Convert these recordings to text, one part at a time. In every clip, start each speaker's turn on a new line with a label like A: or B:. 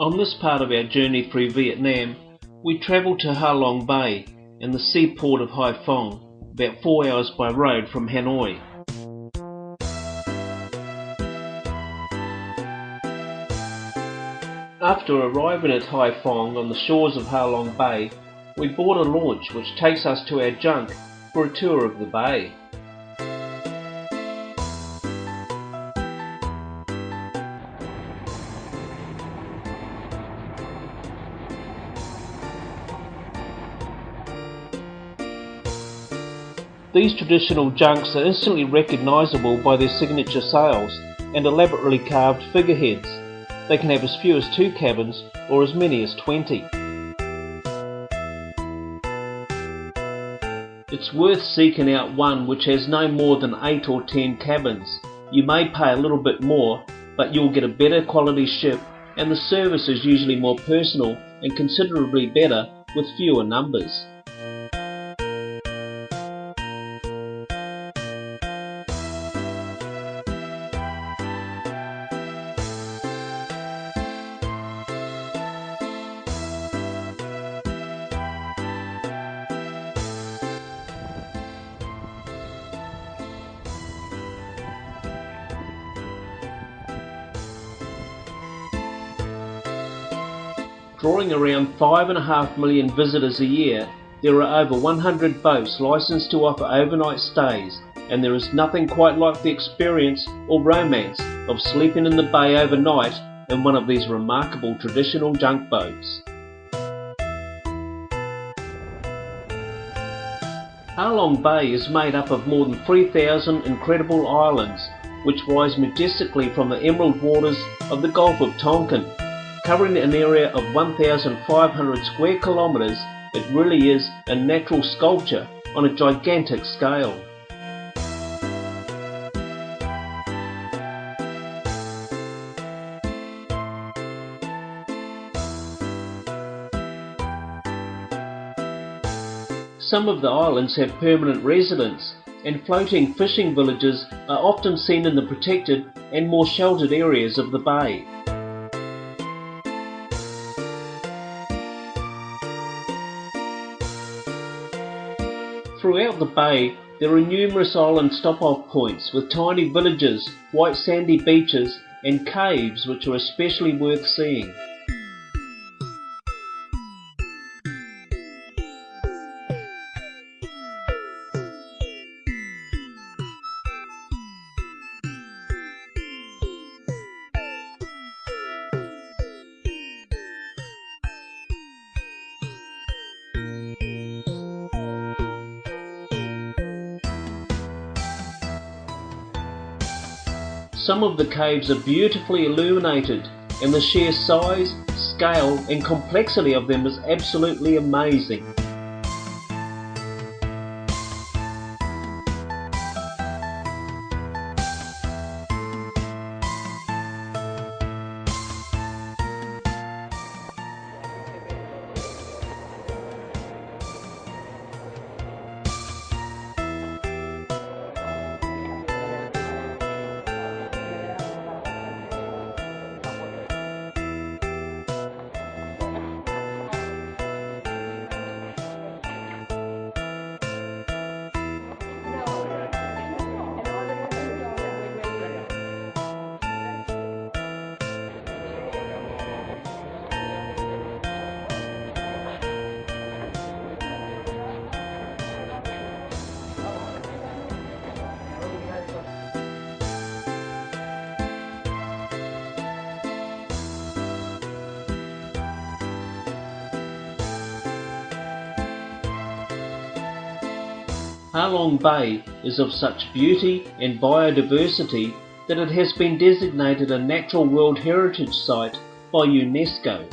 A: On this part of our journey through Vietnam, we travelled to Halong Bay and the seaport of Haiphong, about 4 hours by road from Hanoi. After arriving at Haiphong on the shores of Halong Bay, we board a launch which takes us to our junk for a tour of the bay. These traditional junks are instantly recognisable by their signature sails and elaborately carved figureheads. They can have as few as 2 cabins or as many as 20. It's worth seeking out one which has no more than 8 or 10 cabins. You may pay a little bit more, but you'll get a better quality ship, and the service is usually more personal and considerably better with fewer numbers. Drawing around 5.5 million visitors a year, there are over 100 boats licensed to offer overnight stays, and there is nothing quite like the experience or romance of sleeping in the bay overnight in one of these remarkable traditional junk boats. Halong Bay is made up of more than 3,000 incredible islands, which rise majestically from the emerald waters of the Gulf of Tonkin. Covering an area of 1,500 square kilometres, it really is a natural sculpture on a gigantic scale. Some of the islands have permanent residents, and floating fishing villages are often seen in the protected and more sheltered areas of the bay. Throughout the bay, there are numerous island stop-off points with tiny villages, white sandy beaches, and caves which are especially worth seeing. Some of the caves are beautifully illuminated, and the sheer size, scale and complexity of them is absolutely amazing. Halong Bay is of such beauty and biodiversity that it has been designated a Natural World Heritage Site by UNESCO.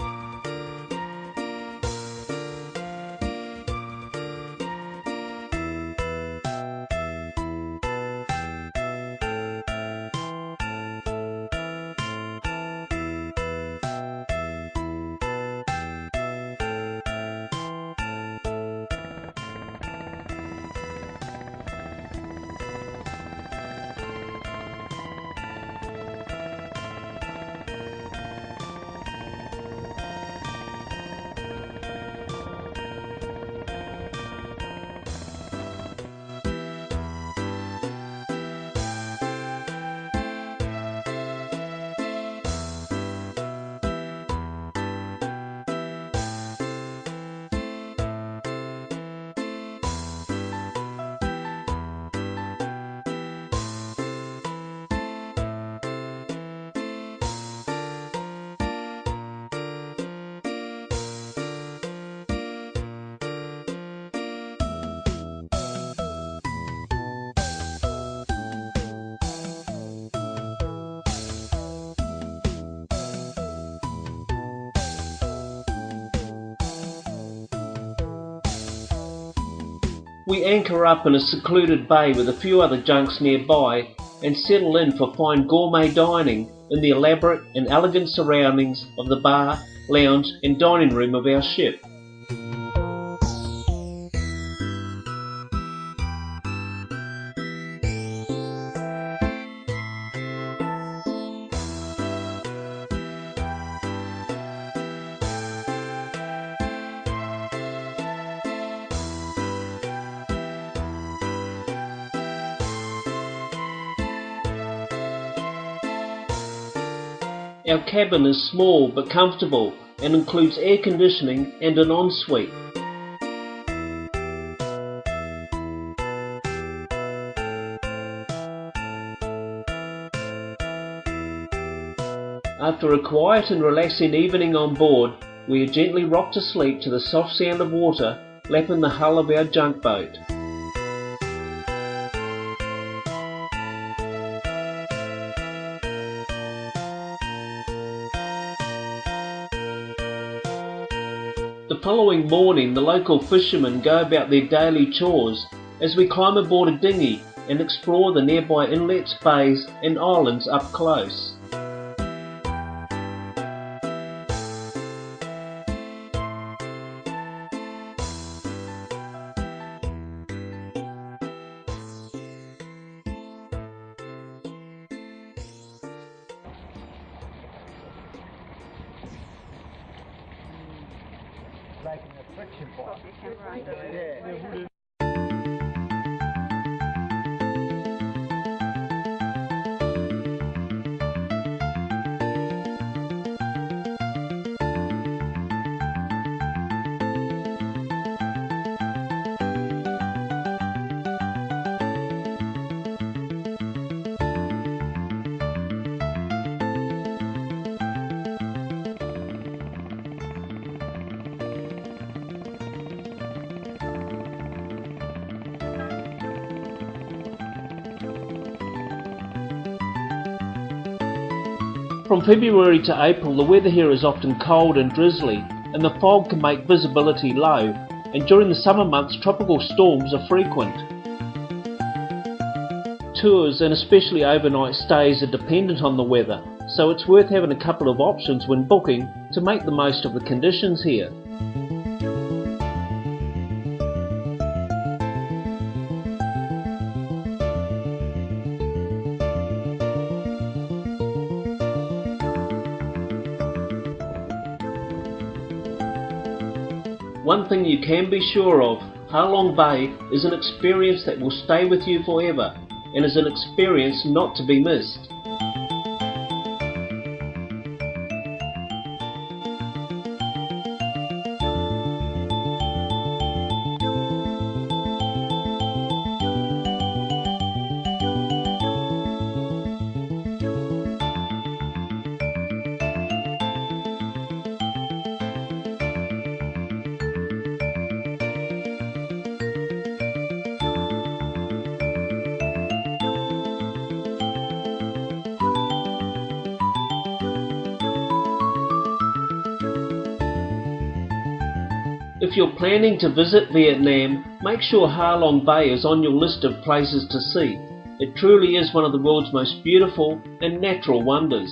A: We anchor up in a secluded bay with a few other junks nearby and settle in for fine gourmet dining in the elaborate and elegant surroundings of the bar, lounge and dining room of our ship. Our cabin is small but comfortable and includes air conditioning and an ensuite. After a quiet and relaxing evening on board, we are gently rocked to sleep to the soft sound of water lapping the hull of our junk boat. The following morning, the local fishermen go about their daily chores as we climb aboard a dinghy and explore the nearby inlets, bays and islands up close.
B: Like an attraction point. Yeah.
A: From February to April, the weather here is often cold and drizzly, and the fog can make visibility low, and during the summer months tropical storms are frequent. Tours and especially overnight stays are dependent on the weather, so it's worth having a couple of options when booking to make the most of the conditions here. One thing you can be sure of, Halong Bay is an experience that will stay with you forever, and is an experience not to be missed. If you're planning to visit Vietnam, make sure Halong Bay is on your list of places to see. It truly is one of the world's most beautiful and natural wonders.